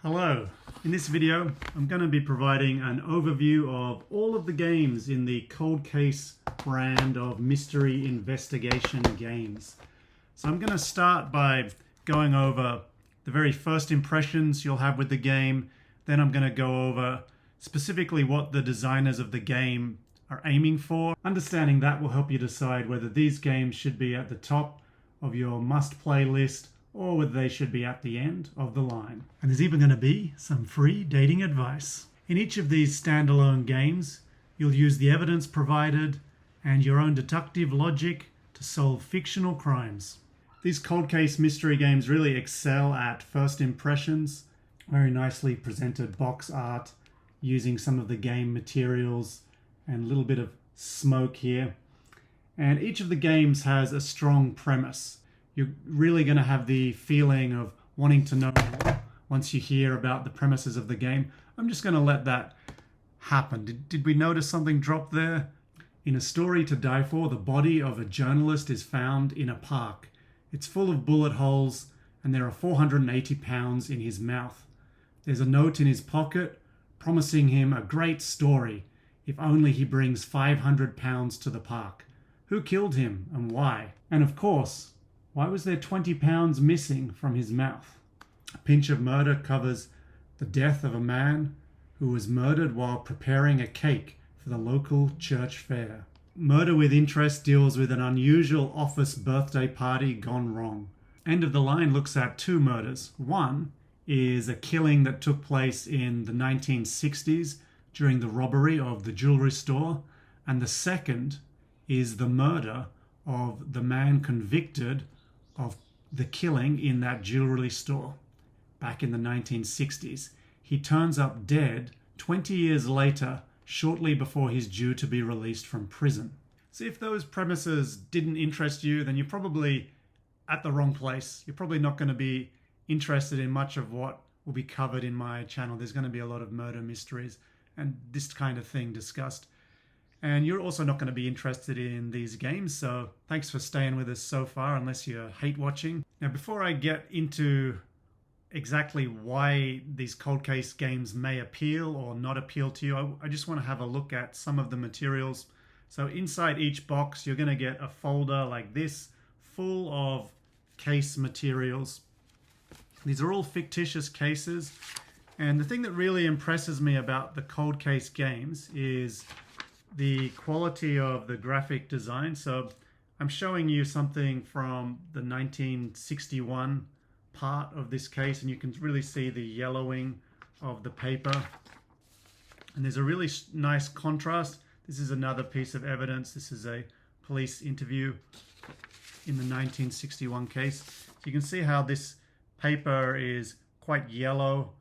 Hello, in this video I'm going to be providing an overview of all of the games in the Cold Case brand of mystery investigation games. So I'm going to start by going over the very first impressions you'll have with the game. Then I'm going to go over specifically what the designers of the game are aiming for. Understanding that will help you decide whether these games should be at the top of your must-play list or whether they should be at the end of the line. And there's even going to be some free dating advice. In each of these standalone games, you'll use the evidence provided and your own deductive logic to solve fictional crimes. These cold case mystery games really excel at first impressions. Very nicely presented box art using some of the game materials and a little bit of smoke here. And each of the games has a strong premise. You're really going to have the feeling of wanting to know more once you hear about the premises of the game. I'm just going to let that happen. Did we notice something drop there? In A Story to Die For, the body of a journalist is found in a park. It's full of bullet holes and there are 480 pounds in his mouth. There's a note in his pocket promising him a great story if only he brings 500 pounds to the park. Who killed him and why? And of course, why was there 20 pounds missing from his mouth? A Pinch of Murder covers the death of a man who was murdered while preparing a cake for the local church fair. Murder with Interest deals with an unusual office birthday party gone wrong. End of the Line looks at two murders. One is a killing that took place in the 1960s during the robbery of the jewelry store, and the second is the murder of the man convicted of the killing in that jewelry store back in the 1960s. He turns up dead 20 years later, shortly before he's due to be released from prison. So if those premises didn't interest you, then you're probably at the wrong place. You're probably not going to be interested in much of what will be covered in my channel. There's going to be a lot of murder mysteries and this kind of thing discussed. And you're also not going to be interested in these games, so thanks for staying with us so far, unless you hate watching. Now, before I get into exactly why these cold case games may appeal or not appeal to you, I just want to have a look at some of the materials. So inside each box, you're going to get a folder like this, full of case materials. These are all fictitious cases. And the thing that really impresses me about the cold case games is the quality of the graphic design. So I'm showing you something from the 1961 part of this case, and you can really see the yellowing of the paper. And there's a really nice contrast. This is another piece of evidence. This is a police interview in the 1961 case. So you can see how this paper is quite yellow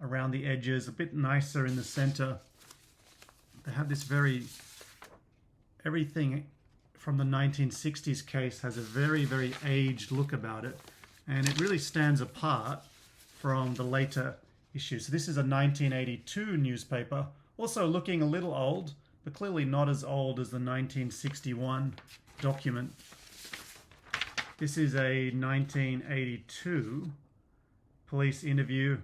around the edges, a bit nicer in the center. They have this everything from the 1960s case has a very, very aged look about it. And it really stands apart from the later issues. So this is a 1982 newspaper, also looking a little old, but clearly not as old as the 1961 document. This is a 1982 police interview.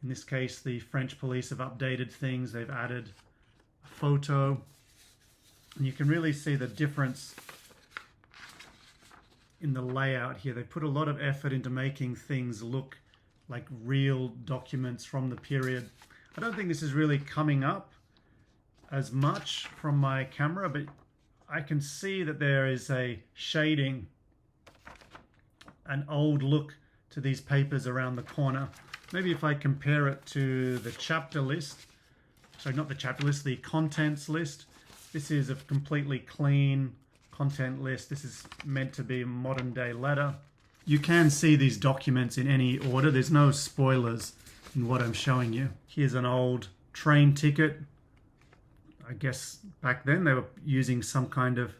In this case, the French police have updated things. They've added a photo. And you can really see the difference in the layout here. They put a lot of effort into making things look like real documents from the period. I don't think this is really coming up as much from my camera, but I can see that there is a shading, an old look to these papers around the corner. Maybe if I compare it to the chapter list, sorry, not the chapter list, the contents list. This is a completely clean content list. This is meant to be a modern day letter. You can see these documents in any order. There's no spoilers in what I'm showing you. Here's an old train ticket. I guess back then they were using some kind of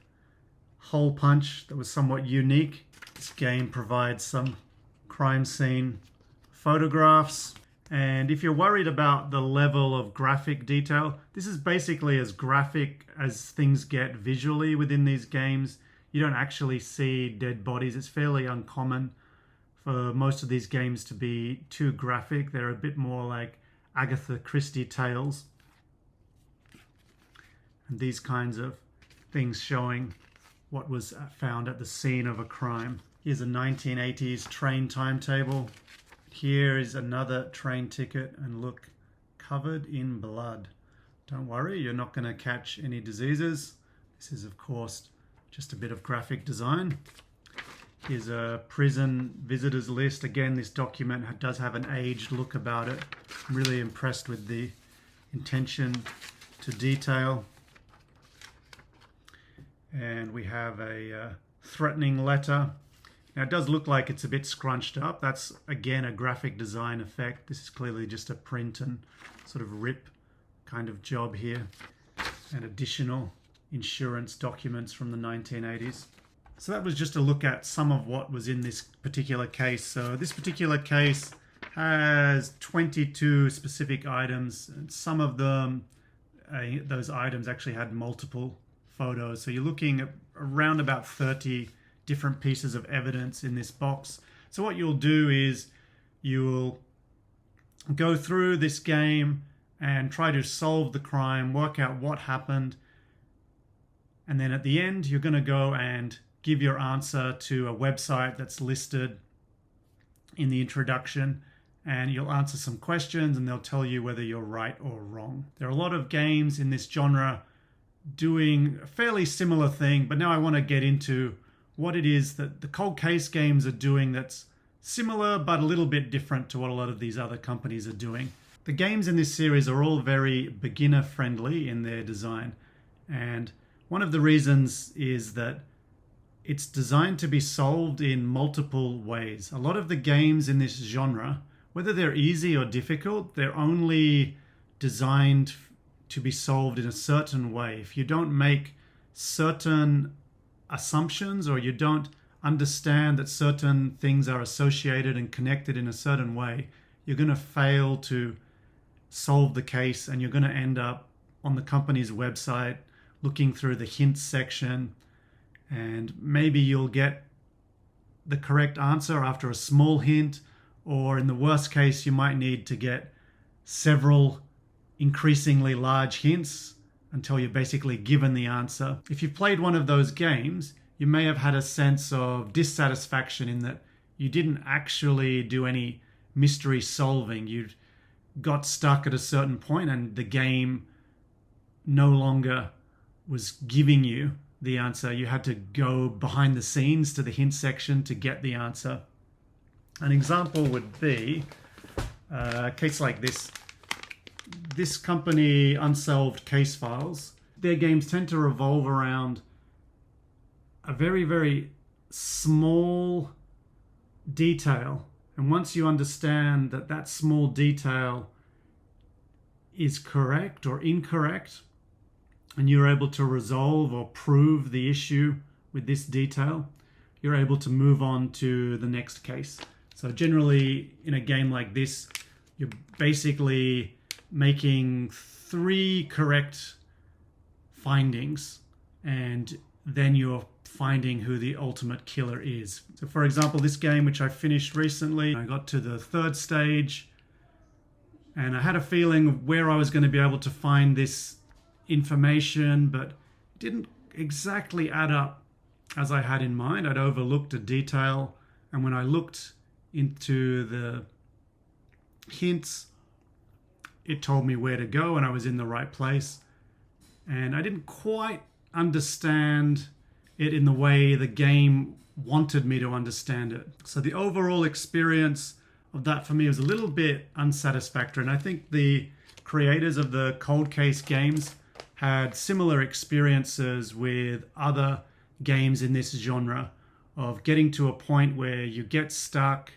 hole punch that was somewhat unique. This game provides some crime scene photographs. And if you're worried about the level of graphic detail, this is basically as graphic as things get visually within these games. You don't actually see dead bodies. It's fairly uncommon for most of these games to be too graphic. They're a bit more like Agatha Christie tales. And these kinds of things showing what was found at the scene of a crime. Here's a 1980s train timetable. Here is another train ticket, and look, covered in blood. Don't worry, you're not going to catch any diseases. This is, of course, just a bit of graphic design. Here's a prison visitors list. Again, this document does have an aged look about it. I'm really impressed with the attention to detail. And we have a threatening letter. Now, it does look like it's a bit scrunched up. That's, again, a graphic design effect. This is clearly just a print and sort of rip kind of job here. And additional insurance documents from the 1980s. So that was just a look at some of what was in this particular case. So this particular case has 22 specific items, and some of them, those items actually had multiple photos. So you're looking at around about 30 different pieces of evidence in this box. So what you'll do is you'll go through this game and try to solve the crime, work out what happened, and then at the end you're going to go and give your answer to a website that's listed in the introduction, and you'll answer some questions and they'll tell you whether you're right or wrong. There are a lot of games in this genre doing a fairly similar thing, but now I want to get into what it is that the cold case games are doing that's similar but a little bit different to what a lot of these other companies are doing. The games in this series are all very beginner friendly in their design, and one of the reasons is that it's designed to be solved in multiple ways. A lot of the games in this genre, whether they're easy or difficult, they're only designed to be solved in a certain way. If you don't make certain assumptions, or you don't understand that certain things are associated and connected in a certain way, you're going to fail to solve the case, and you're going to end up on the company's website looking through the hints section, and maybe you'll get the correct answer after a small hint, or in the worst case you might need to get several increasingly large hints until you're basically given the answer. If you've played one of those games, you may have had a sense of dissatisfaction in that you didn't actually do any mystery solving. You got stuck at a certain point and the game no longer was giving you the answer. You had to go behind the scenes to the hint section to get the answer. An example would be a case like this. This company, Unsolved Case Files, their games tend to revolve around a very, very small detail. And once you understand that that small detail is correct or incorrect, and you're able to resolve or prove the issue with this detail, you're able to move on to the next case. So generally in a game like this, you're basically making 3 correct findings, and then you're finding who the ultimate killer is. So for example, this game, which I finished recently, I got to the 3rd stage and I had a feeling of where I was going to be able to find this information, but it didn't exactly add up as I had in mind. I'd overlooked a detail, and when I looked into the hints, it told me where to go and I was in the right place. And I didn't quite understand it in the way the game wanted me to understand it. So the overall experience of that for me was a little bit unsatisfactory. And I think the creators of the cold case games had similar experiences with other games in this genre, of getting to a point where you get stuck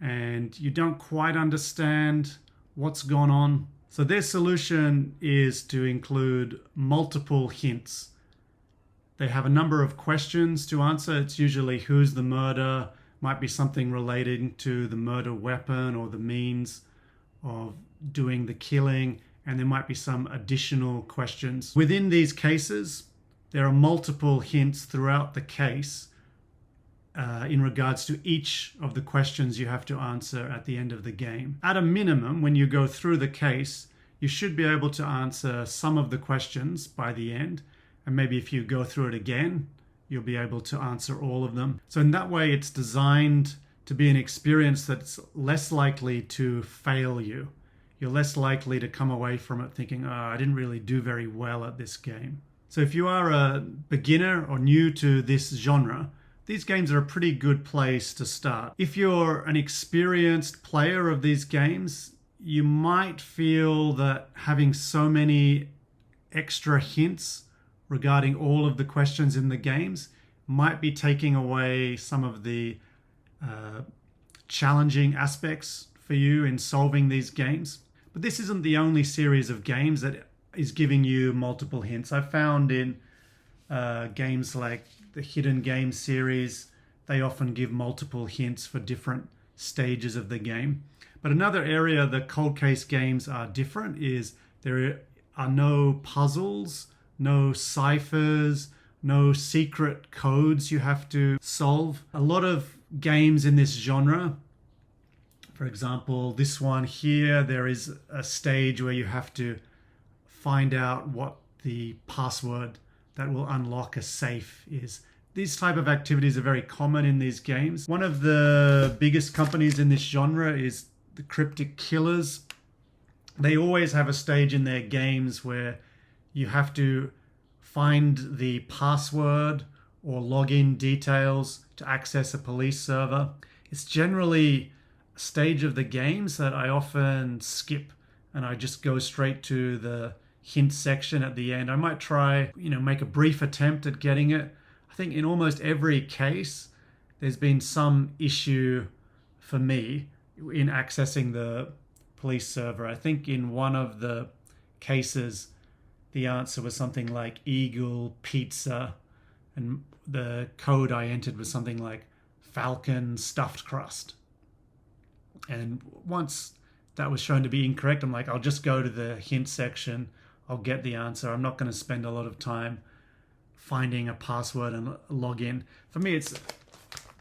and you don't quite understand what's gone on. So their solution is to include multiple hints. They have a number of questions to answer. It's usually who's the murderer, might be something relating to the murder weapon or the means of doing the killing, and there might be some additional questions. Within these cases, there are multiple hints throughout the case in regards to each of the questions you have to answer at the end of the game. At a minimum, when you go through the case, you should be able to answer some of the questions by the end. And maybe if you go through it again, you'll be able to answer all of them. So in that way, it's designed to be an experience that's less likely to fail you. You're less likely to come away from it thinking, oh, I didn't really do very well at this game. So if you are a beginner or new to this genre, these games are a pretty good place to start. If you're an experienced player of these games, you might feel that having so many extra hints regarding all of the questions in the games might be taking away some of the challenging aspects for you in solving these games. But this isn't the only series of games that is giving you multiple hints. I found in games like the Hidden Game series, they often give multiple hints for different stages of the game. But another area the cold case games are different is there are no puzzles, no ciphers, no secret codes you have to solve. A lot of games in this genre, for example, this one here, there is a stage where you have to find out what the password that will unlock a safe is. These type of activities are very common in these games. One of the biggest companies in this genre is the Cryptic Killers. They always have a stage in their games where you have to find the password or login details to access a police server. It's generally a stage of the games that I often skip and I just go straight to the hint section at the end. I might try, make a brief attempt at getting it. I think in almost every case, there's been some issue for me in accessing the police server. I think in one of the cases, the answer was something like Eagle Pizza, and the code I entered was something like Falcon Stuffed Crust. And once that was shown to be incorrect, I'm like, I'll just go to the hint section. I'll get the answer. I'm not going to spend a lot of time finding a password and log in. For me, it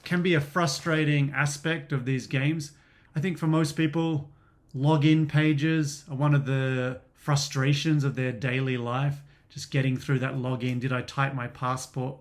can be a frustrating aspect of these games. I think for most people, login pages are one of the frustrations of their daily life. Just getting through that login. Did I type my password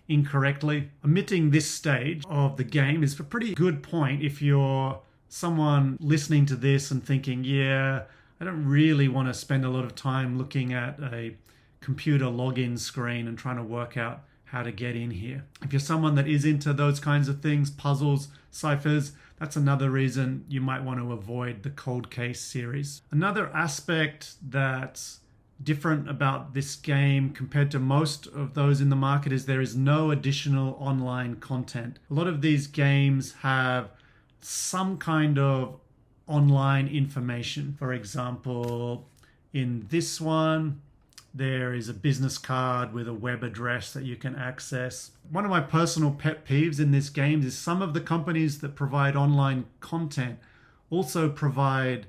incorrectly? Omitting this stage of the game is a pretty good point if you're someone listening to this and thinking, yeah, I don't really want to spend a lot of time looking at a computer login screen and trying to work out how to get in here. If you're someone that is into those kinds of things, puzzles, ciphers, that's another reason you might want to avoid the cold case series. Another aspect that's different about this game compared to most of those in the market is there is no additional online content. A lot of these games have some kind of online information. For example, in this one, there is a business card with a web address that you can access. One of my personal pet peeves in this game is some of the companies that provide online content also provide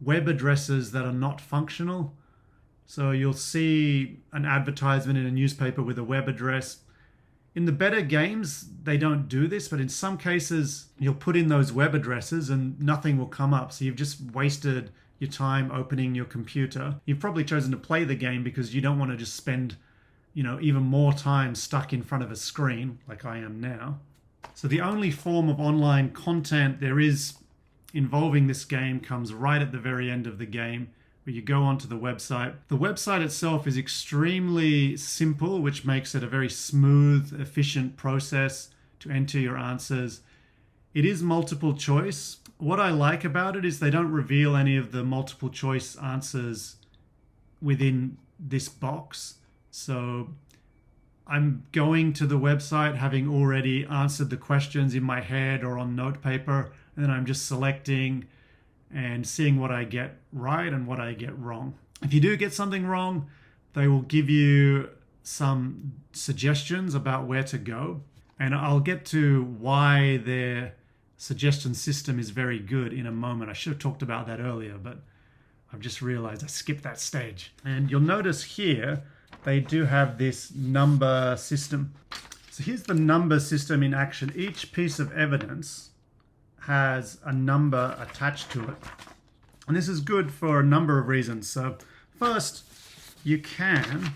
web addresses that are not functional. So you'll see an advertisement in a newspaper with a web address. In the better games, they don't do this, but in some cases, you'll put in those web addresses and nothing will come up. So you've just wasted your time opening your computer. You've probably chosen to play the game because you don't want to just spend, even more time stuck in front of a screen like I am now. So the only form of online content there is involving this game comes right at the very end of the game, where you go onto the website. The website itself is extremely simple, which makes it a very smooth, efficient process to enter your answers. It is multiple choice. What I like about it is they don't reveal any of the multiple choice answers within this box. So I'm going to the website having already answered the questions in my head or on notepaper, and then I'm just selecting and seeing what I get right and what I get wrong. If you do get something wrong, they will give you some suggestions about where to go. And I'll get to why their suggestion system is very good in a moment. I should have talked about that earlier, but I've just realized I skipped that stage. And you'll notice here, they do have this number system. So here's the number system in action. Each piece of evidence has a number attached to it. And this is good for a number of reasons. So first, you can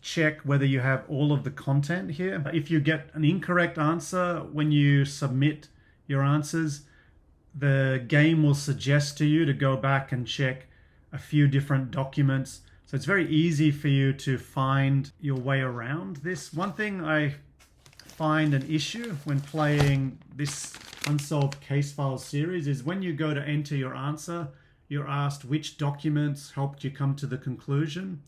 check whether you have all of the content here. If you get an incorrect answer when you submit your answers, the game will suggest to you to go back and check a few different documents. So it's very easy for you to find your way around this. One thing I find an issue when playing this Unsolved Case Files series is when you go to enter your answer, you're asked which documents helped you come to the conclusion.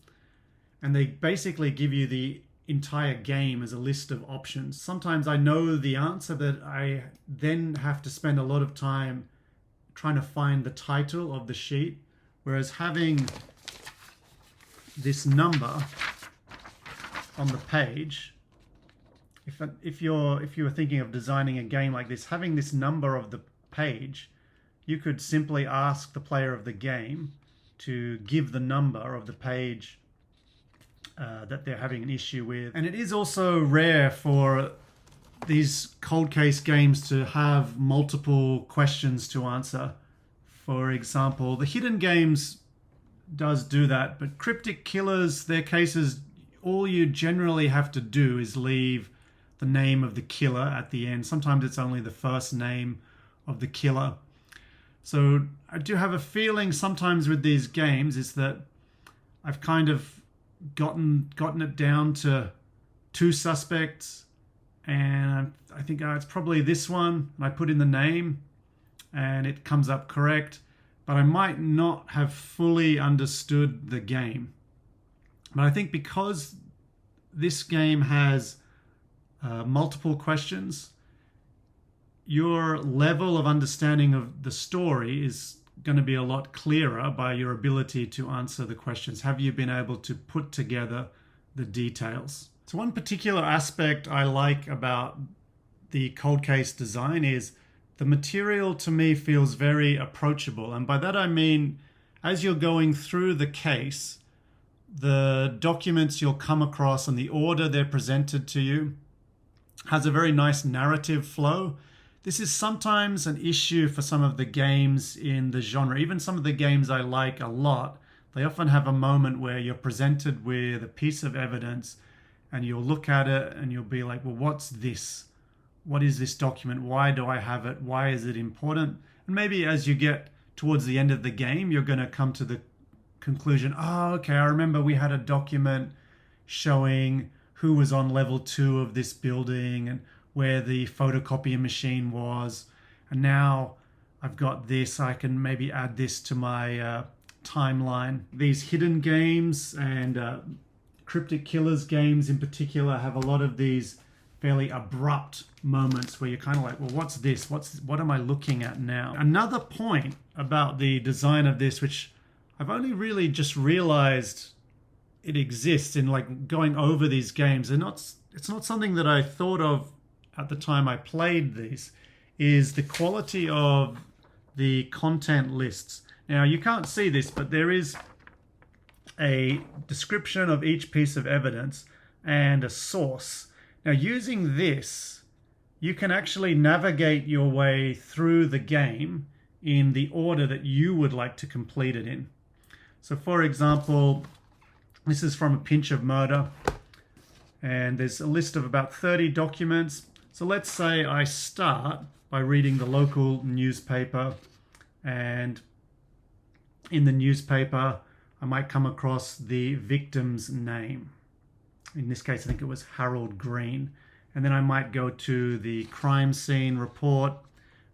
And they basically give you the entire game as a list of options. Sometimes I know the answer, but I then have to spend a lot of time trying to find the title of the sheet. Whereas having this number on the page, if you were thinking of designing a game like this, having this number of the page, you could simply ask the player of the game to give the number of the page that they're having an issue with. And it is also rare for these cold case games to have multiple questions to answer. For example, the hidden games does do that, but cryptic killers, their cases, all you generally have to do is leave the name of the killer at the end. Sometimes it's only the first name of the killer. So I do have a feeling sometimes with these games is that I've kind of gotten it down to 2 suspects, and I think it's probably this one, and I put in the name and it comes up correct, but I might not have fully understood the game. But I think because this game has multiple questions, your level of understanding of the story is going to be a lot clearer by your ability to answer the questions. Have you been able to put together the details? So one particular aspect I like about the cold case design is the material to me feels very approachable. And by that I mean, as you're going through the case, the documents you'll come across and the order they're presented to you has a very nice narrative flow. This is sometimes an issue for some of the games in the genre. Even some of the games I like a lot, they often have a moment where you're presented with a piece of evidence and you'll look at it and you'll be like, well, what's this? What is this document? Why do I have it? Why is it important? And maybe as you get towards the end of the game, you're going to come to the conclusion, oh, okay, I remember we had a document showing who was on level 2 of this building and where the photocopying machine was, and now I've got this, I can maybe add this to my timeline. These hidden games and cryptic killers games in particular have a lot of these fairly abrupt moments where you're kind of like, well, what's this? What am I looking at now? Another point about the design of this, which I've only really just realized it exists in like going over these games, and it's not something that I thought of at the time I played these, is the quality of the content lists. Now you can't see this, but there is a description of each piece of evidence and a source. Now using this, you can actually navigate your way through the game in the order that you would like to complete it in. So for example, this is from A Pinch of Murder, and there's a list of about 30 documents. So let's say I start by reading the local newspaper, and in the newspaper I might come across the victim's name. In this case I think it was Harold Green, and then I might go to the crime scene report.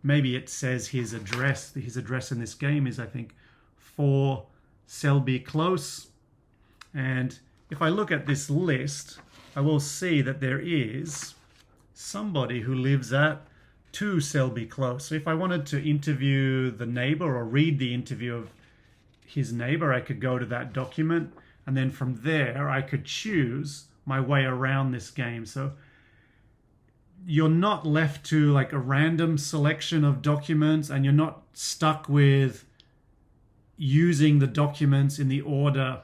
Maybe it says his address. His address in this game is I think 4 Selby Close, and if I look at this list I will see that there is somebody who lives at 2 Selby Close. So if I wanted to interview the neighbor or read the interview of his neighbor, I could go to that document, and then from there I could choose my way around this game. So you're not left to like a random selection of documents, and you're not stuck with using the documents in the order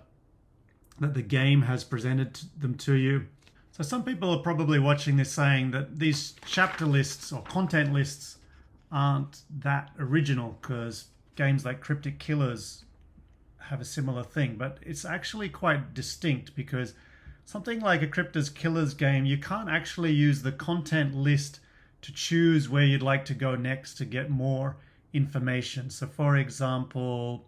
that the game has presented them to you. So some people are probably watching this saying that these chapter lists or content lists aren't that original because games like Cryptic Killers have a similar thing, but it's actually quite distinct because something like a Cryptic Killers game, you can't actually use the content list to choose where you'd like to go next to get more information. So for example,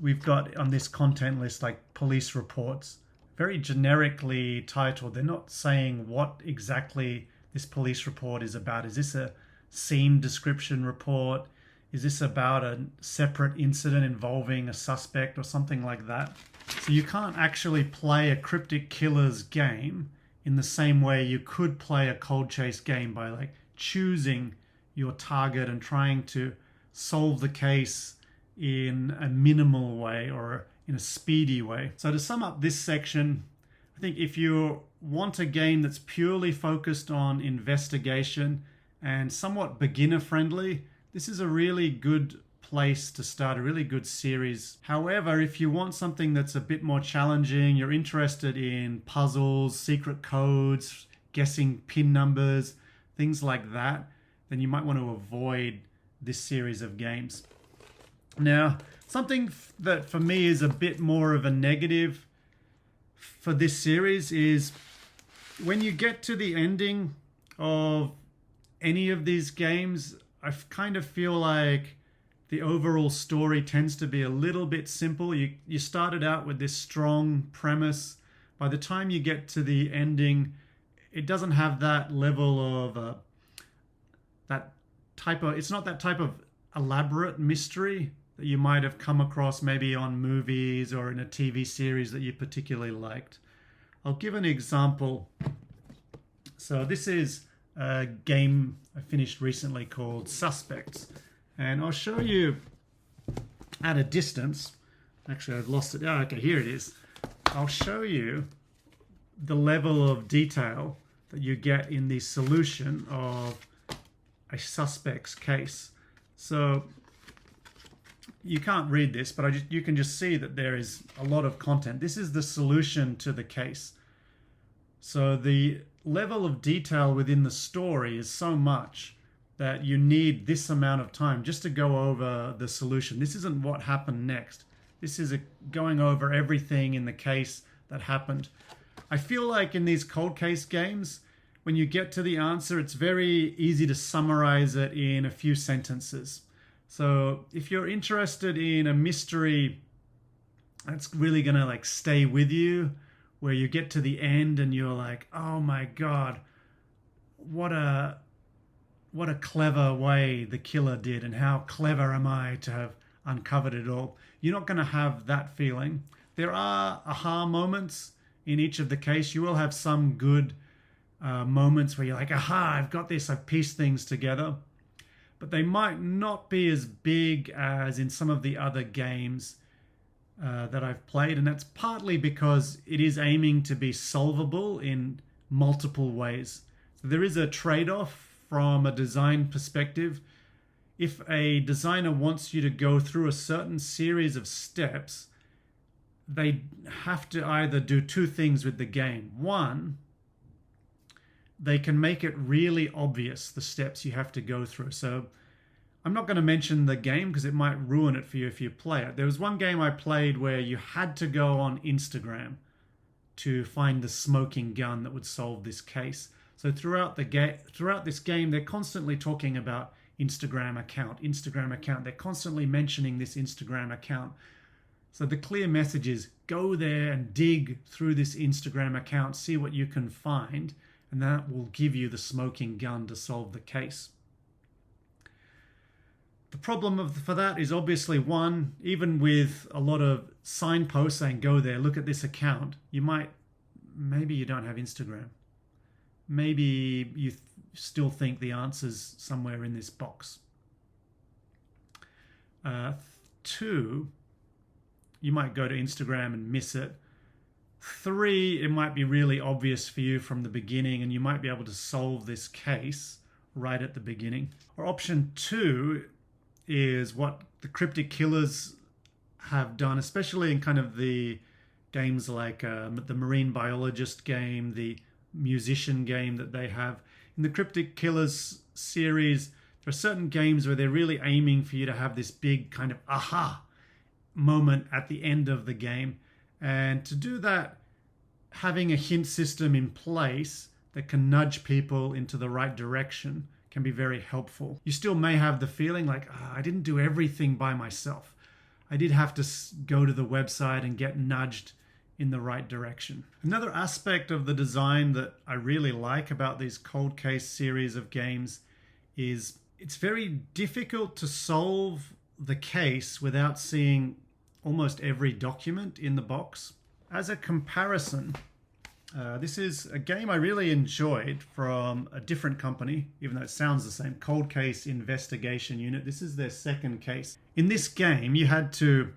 we've got on this content list like police reports, very generically titled. They're not saying what exactly this police report is about. Is this a scene description report? Is this about a separate incident involving a suspect or something like that? So you can't actually play a Cryptic Killers game in the same way you could play a Cold Chase game by like choosing your target and trying to solve the case in a minimal way or in a speedy way. So to sum up this section, I think if you want a game that's purely focused on investigation and somewhat beginner friendly, this is a really good place to start, a really good series. However, if you want something that's a bit more challenging, you're interested in puzzles, secret codes, guessing PIN numbers, things like that, then you might want to avoid this series of games. Now, something that for me is a bit more of a negative for this series is when you get to the ending of any of these games, I kind of feel like the overall story tends to be a little bit simple. You started out with this strong premise. By the time you get to the ending, it doesn't have that level of it's not that type of elaborate mystery that you might have come across maybe on movies or in a TV series that you particularly liked. I'll give an example. So this is a game I finished recently called Suspects. And I'll show you at a distance. Actually, I've lost it. Oh, okay, here it is. I'll show you the level of detail that you get in the solution of a suspect's case. So you can't read this, but you can just see that there is a lot of content. This is the solution to the case. So the level of detail within the story is so much that you need this amount of time just to go over the solution. This isn't what happened next. This is going over everything in the case that happened. I feel like in these cold case games, when you get to the answer, it's very easy to summarize it in a few sentences. So if you're interested in a mystery that's really gonna like stay with you, where you get to the end and you're like, oh my God, what a clever way the killer did, and how clever am I to have uncovered it all. You're not going to have that feeling. There are aha moments in each of the case. You will have some good moments where you're like, aha, I've got this, I've pieced things together. But they might not be as big as in some of the other games that I've played, and that's partly because it is aiming to be solvable in multiple ways. So there is a trade-off from a design perspective. If a designer wants you to go through a certain series of steps, they have to either do two things with the game. One, they can make it really obvious the steps you have to go through. So I'm not going to mention the game because it might ruin it for you if you play it. There was one game I played where you had to go on Instagram to find the smoking gun that would solve this case. So throughout this game, they're constantly talking about Instagram account. They're constantly mentioning this Instagram account. So the clear message is go there and dig through this Instagram account, see what you can find, and that will give you the smoking gun to solve the case. The problem for that is obviously, one, even with a lot of signposts saying go there, look at this account, maybe you don't have Instagram. Maybe you still think the answer's somewhere in this box. Two, you might go to Instagram and miss it. Three, it might be really obvious for you from the beginning and you might be able to solve this case right at the beginning. Or option two is what the Cryptic Killers have done, especially in kind of the games like the marine biologist game, the musician game that they have. In the Cryptic Killers series, there are certain games where they're really aiming for you to have this big kind of aha moment at the end of the game. And to do that, having a hint system in place that can nudge people into the right direction can be very helpful. You still may have the feeling like, I didn't do everything by myself. I did have to go to the website and get nudged in the right direction. Another aspect of the design that I really like about these cold case series of games is it's very difficult to solve the case without seeing almost every document in the box. As a comparison, this is a game I really enjoyed from a different company, even though it sounds the same, Cold Case Investigation Unit. This is their second case. In this game, you had to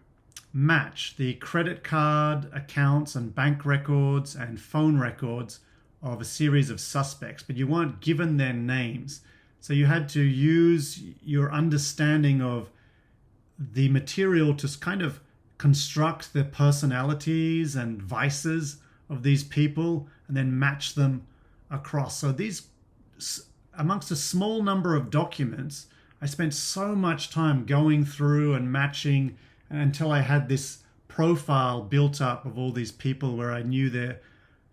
match the credit card accounts and bank records and phone records of a series of suspects, but you weren't given their names. So you had to use your understanding of the material to kind of construct the personalities and vices of these people and then match them across. So these, amongst a small number of documents, I spent so much time going through and matching until I had this profile built up of all these people where I knew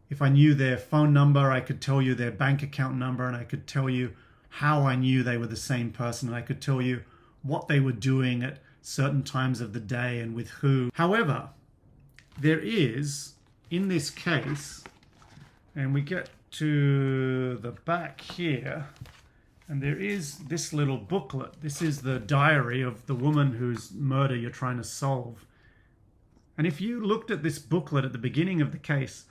if I knew their phone number, I could tell you their bank account number, and I could tell you how I knew they were the same person, and I could tell you what they were doing at certain times of the day and with who. However, there is, in this case, and we get to the back here, and there is this little booklet. This is the diary of the woman whose murder you're trying to solve. And if you looked at this booklet at the beginning of the case,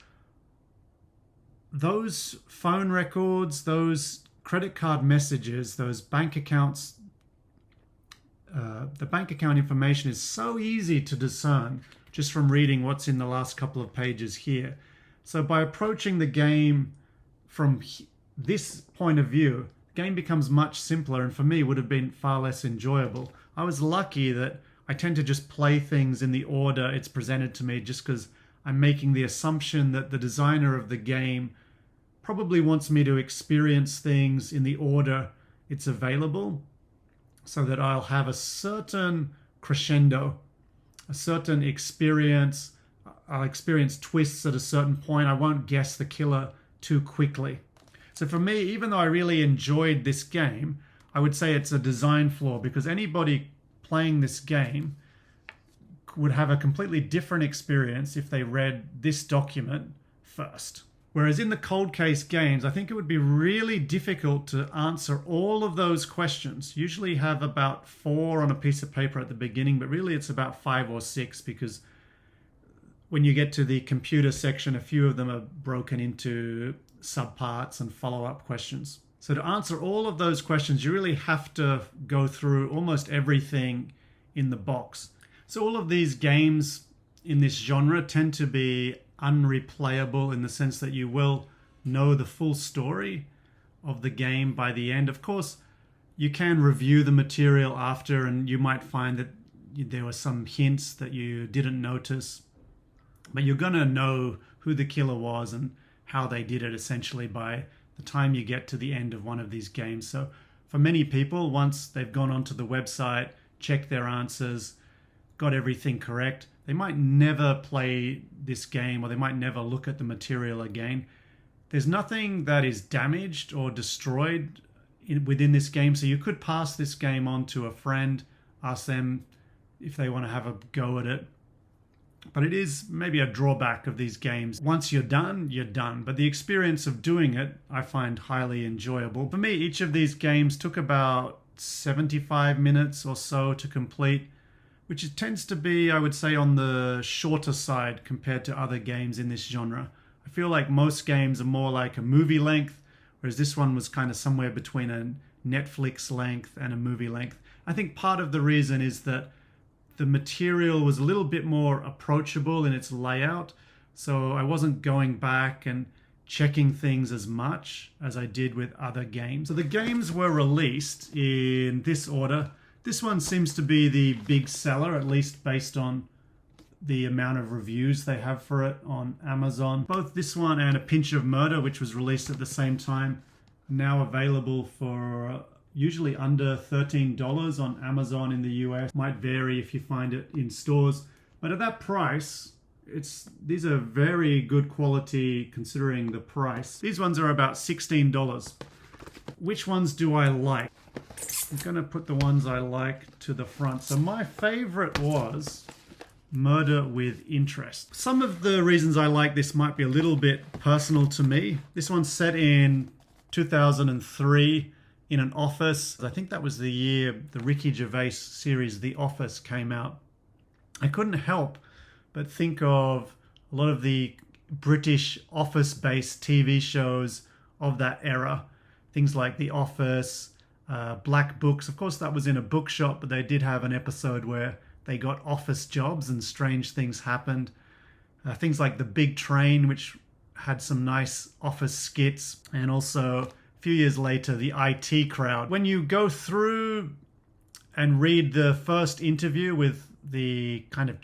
those phone records, those credit card messages, those bank accounts, the bank account information is so easy to discern just from reading what's in the last couple of pages here. So by approaching the game from this point of view, the game becomes much simpler, and for me would have been far less enjoyable. I was lucky that I tend to just play things in the order it's presented to me, just because I'm making the assumption that the designer of the game probably wants me to experience things in the order it's available, so that I'll have a certain crescendo, a certain experience. I'll experience twists at a certain point. I won't guess the killer too quickly. So for me, even though I really enjoyed this game, I would say it's a design flaw, because anybody playing this game would have a completely different experience if they read this document first. Whereas in the cold case games, I think it would be really difficult to answer all of those questions. Usually have about 4 on a piece of paper at the beginning, but really it's about 5 or 6, because when you get to the computer section, a few of them are broken into subparts and follow-up questions. So to answer all of those questions, you really have to go through almost everything in the box. So all of these games in this genre tend to be unreplayable, in the sense that you will know the full story of the game by the end. Of course, you can review the material after, and you might find that there were some hints that you didn't notice, but you're going to know who the killer was and how they did it essentially by the time you get to the end of one of these games. So for many people, once they've gone onto the website, checked their answers, got everything correct, they might never play this game, or they might never look at the material again. There's nothing that is damaged or destroyed within this game, so you could pass this game on to a friend, ask them if they want to have a go at it. But it is maybe a drawback of these games. Once you're done, you're done. But the experience of doing it, I find highly enjoyable. For me, each of these games took about 75 minutes or so to complete, which tends to be, I would say, on the shorter side compared to other games in this genre. I feel like most games are more like a movie length, whereas this one was kind of somewhere between a Netflix length and a movie length. I think part of the reason is that the material was a little bit more approachable in its layout, so I wasn't going back and checking things as much as I did with other games. So the games were released in this order. This one seems to be the big seller, at least based on the amount of reviews they have for it on Amazon. Both this one and A Pinch of Murder, which was released at the same time, now available for usually under $13 on Amazon in the US. Might vary if you find it in stores, but at that price, these are very good quality considering the price. These ones are about $16. Which ones do I like? I'm gonna put the ones I like to the front. So my favorite was Murder with Interest. Some of the reasons I like this might be a little bit personal to me. This one's set in 2003 in an office. I think that was the year the Ricky Gervais series The Office came out. I couldn't help but think of a lot of the British office-based TV shows of that era. Things like The Office, Black Books. Of course, that was in a bookshop, but they did have an episode where they got office jobs and strange things happened. Things like The Big Train, which had some nice office skits, and also a few years later, The IT Crowd. When you go through and read the first interview with the kind of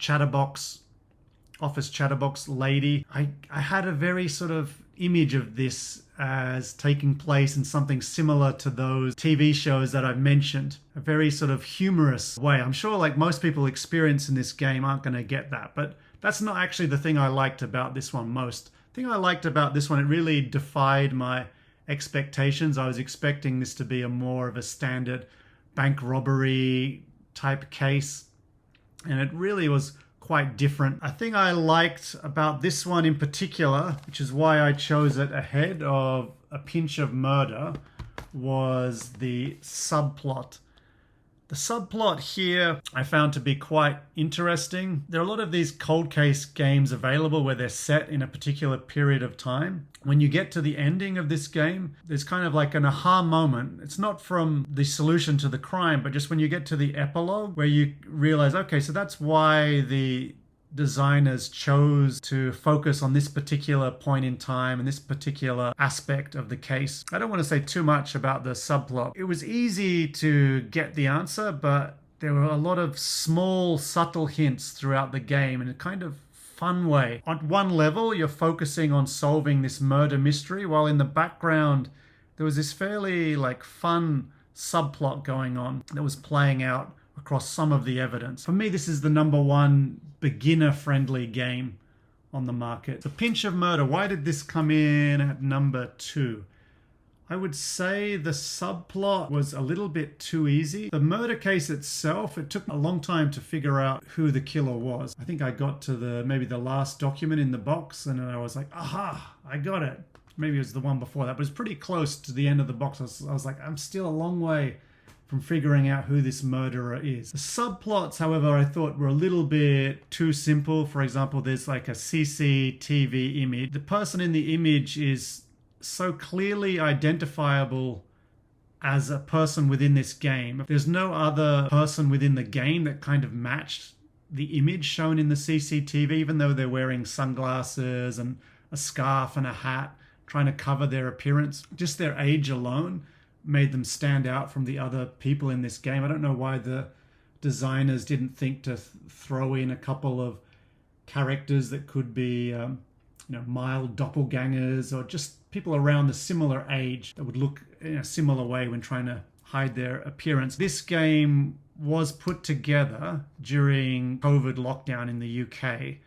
office chatterbox lady, I had a very sort of image of this as taking place in something similar to those TV shows that I've mentioned. A very sort of humorous way. I'm sure like most people experience in this game aren't going to get that, but that's not actually the thing I liked about this one most. The thing I liked about this one, it really defied my expectations. I was expecting this to be a more of a standard bank robbery type case, and it really was quite different. A thing I liked about this one in particular, which is why I chose it ahead of A Pinch of Murder, was the subplot. The subplot here I found to be quite interesting. There are a lot of these cold case games available where they're set in a particular period of time. When you get to the ending of this game, there's kind of like an aha moment. It's not from the solution to the crime, but just when you get to the epilogue where you realize, okay, so that's why the designers chose to focus on this particular point in time and this particular aspect of the case. I don't want to say too much about the subplot. It was easy to get the answer, but there were a lot of small, subtle hints throughout the game in a kind of fun way. On one level, you're focusing on solving this murder mystery, while in the background, there was this fairly like fun subplot going on that was playing out across some of the evidence. For me, this is the #1 beginner-friendly game on the market. The Pinch of Murder, why did this come in at #2? I would say the subplot was a little bit too easy. The murder case itself, it took a long time to figure out who the killer was. I think I got to maybe the last document in the box, and I was like, aha, I got it. Maybe it was the one before that, but it was pretty close to the end of the box. I was like, I'm still a long way from figuring out who this murderer is. The subplots, however, I thought were a little bit too simple. For example, there's like a CCTV image. The person in the image is so clearly identifiable as a person within this game. There's no other person within the game that kind of matched the image shown in the CCTV, even though they're wearing sunglasses and a scarf and a hat, trying to cover their appearance. Just their age alone made them stand out from the other people in this game. I don't know why the designers didn't think to throw in a couple of characters that could be mild doppelgangers, or just people around the similar age that would look in a similar way when trying to hide their appearance. This game was put together during COVID lockdown in the UK,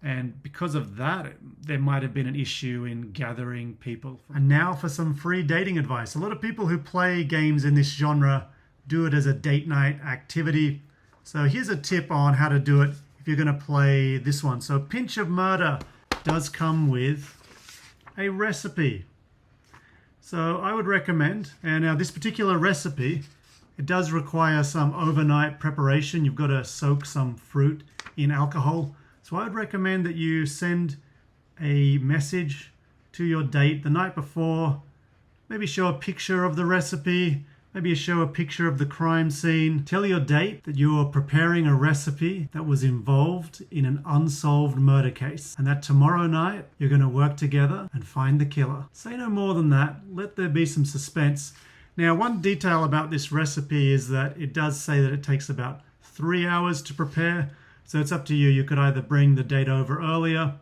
and because of that, there might have been an issue in gathering people. And now for some free dating advice. A lot of people who play games in this genre do it as a date night activity. So here's a tip on how to do it if you're going to play this one. So Pinch of Murder does come with a recipe. So I would recommend, and now this particular recipe, it does require some overnight preparation. You've got to soak some fruit in alcohol. So I would recommend that you send a message to your date the night before, maybe show a picture of the recipe, maybe show a picture of the crime scene. Tell your date that you're preparing a recipe that was involved in an unsolved murder case, and that tomorrow night you're going to work together and find the killer. Say no more than that. Let there be some suspense. Now, one detail about this recipe is that it does say that it takes about 3 hours to prepare. So it's up to you. You could either bring the date over earlier,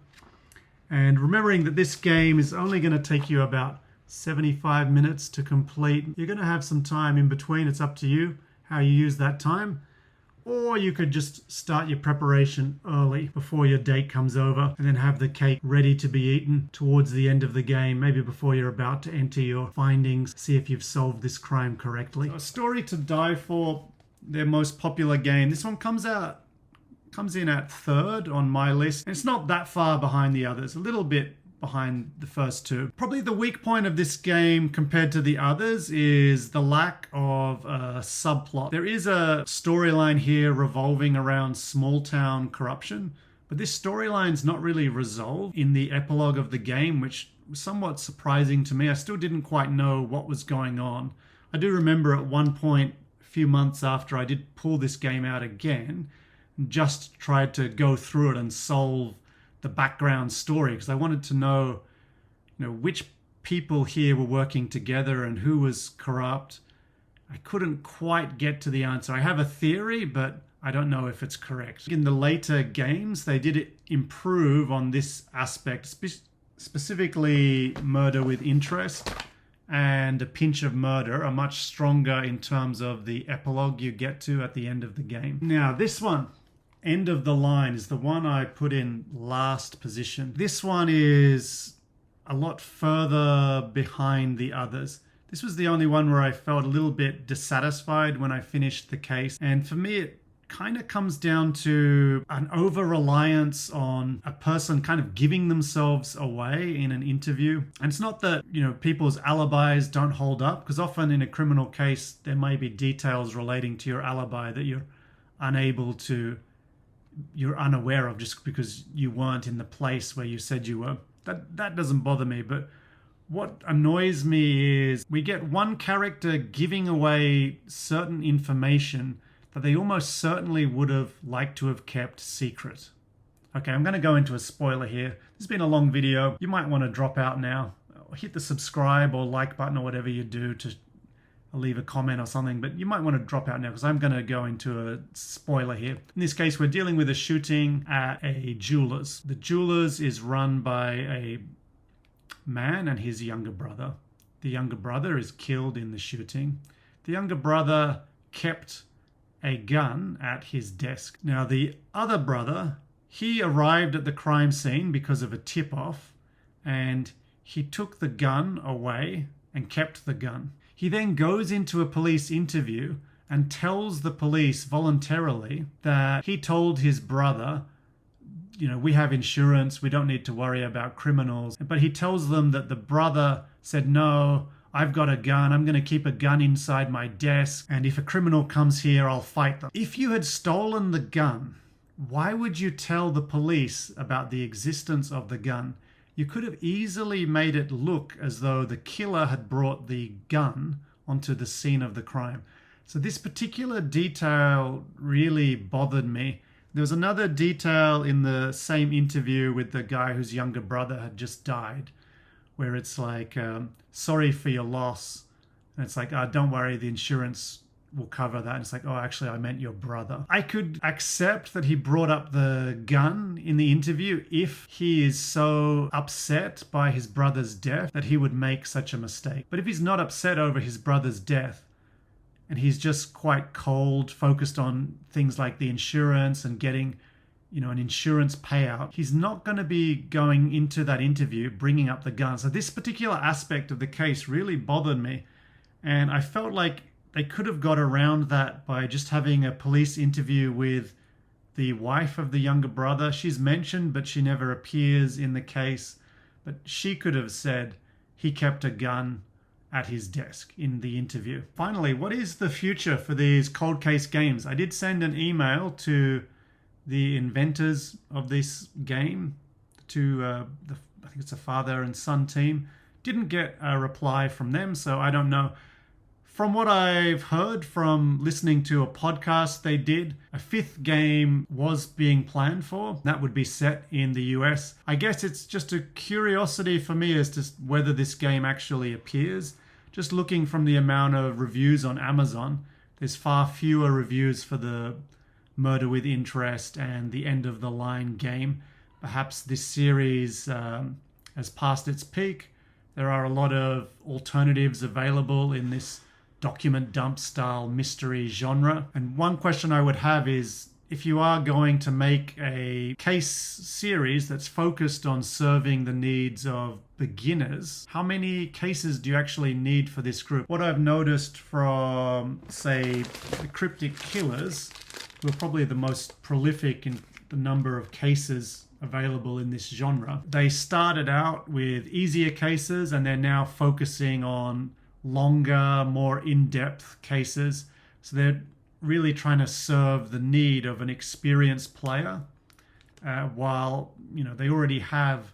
and remembering that this game is only going to take you about 75 minutes to complete. You're going to have some time in between. It's up to you how you use that time. Or you could just start your preparation early before your date comes over and then have the cake ready to be eaten towards the end of the game, maybe before you're about to enter your findings, see if you've solved this crime correctly. So A Story to Die For, their most popular game. This one comes in at third on my list. And it's not that far behind the others, a little bit behind the first two. Probably the weak point of this game compared to the others is the lack of a subplot. There is a storyline here revolving around small town corruption, but this storyline's not really resolved in the epilogue of the game, which was somewhat surprising to me. I still didn't quite know what was going on. I do remember at one point, a few months after I did pull this game out again, just tried to go through it and solve the background story, because I wanted to know, which people here were working together and who was corrupt. I couldn't quite get to the answer. I have a theory, but I don't know if it's correct. In the later games, they did improve on this aspect, specifically Murder with Interest and A Pinch of Murder are much stronger in terms of the epilogue you get to at the end of the game. Now, this one, End of the Line, is the one I put in last position. This one is a lot further behind the others. This was the only one where I felt a little bit dissatisfied when I finished the case. And for me, it kind of comes down to an over-reliance on a person kind of giving themselves away in an interview. And it's not that, people's alibis don't hold up, because often in a criminal case, there may be details relating to your alibi that you're unaware of just because you weren't in the place where you said you were. That doesn't bother me, but what annoys me is we get one character giving away certain information that they almost certainly would have liked to have kept secret. Okay, I'm going to go into a spoiler here. This has been a long video. You might want to drop out now. Hit the subscribe or like button or whatever you do to leave a comment or something, but you might want to drop out now because I'm going to go into a spoiler here. In this case, we're dealing with a shooting at a jeweler's. The jeweler's is run by a man and his younger brother. The younger brother is killed in the shooting. The younger brother kept a gun at his desk. Now, the other brother, he arrived at the crime scene because of a tip-off, and he took the gun away and kept the gun. He then goes into a police interview and tells the police voluntarily that he told his brother, we have insurance, we don't need to worry about criminals. But he tells them that the brother said, no, I've got a gun, I'm going to keep a gun inside my desk, and if a criminal comes here, I'll fight them. If you had stolen the gun, why would you tell the police about the existence of the gun? You could have easily made it look as though the killer had brought the gun onto the scene of the crime. So this particular detail really bothered me. There was another detail in the same interview with the guy whose younger brother had just died, where it's like, sorry for your loss. And it's like, don't worry, the insurance will cover that. And it's like, oh, actually, I meant your brother. I could accept that he brought up the gun in the interview if he is so upset by his brother's death that he would make such a mistake. But if he's not upset over his brother's death and he's just quite cold, focused on things like the insurance and getting, an insurance payout, he's not going to be going into that interview bringing up the gun. So this particular aspect of the case really bothered me. And I felt like they could have got around that by just having a police interview with the wife of the younger brother. She's mentioned, but she never appears in the case. But she could have said he kept a gun at his desk in the interview. Finally, what is the future for these cold case games? I did send an email to the inventors of this game, to I think it's a father and son team. Didn't get a reply from them, so I don't know. From what I've heard from listening to a podcast they did, a fifth game was being planned for. That would be set in the US. I guess it's just a curiosity for me as to whether this game actually appears. Just looking from the amount of reviews on Amazon, there's far fewer reviews for the murder with interest and the end of the line game. Perhaps this series has passed its peak. There are a lot of alternatives available in this document dump style mystery genre. And one question I would have is, if you are going to make a case series that's focused on serving the needs of beginners, how many cases do you actually need for this group? What I've noticed from, say, the Cryptic Killers, who are probably the most prolific in the number of cases available in this genre, they started out with easier cases and they're now focusing on longer, more in-depth cases. So they're really trying to serve the need of an experienced player, while they already have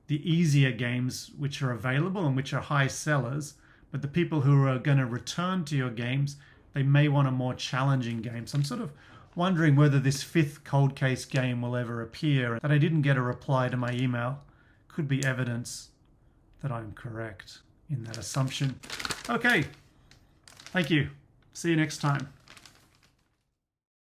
the easier games which are available and which are high sellers. But the people who are going to return to your games, they may want a more challenging game. So I'm sort of wondering whether this 5th cold case game will ever appear. That I didn't get a reply to my email could be evidence that I'm correct in that assumption. Okay, thank you. See you next time.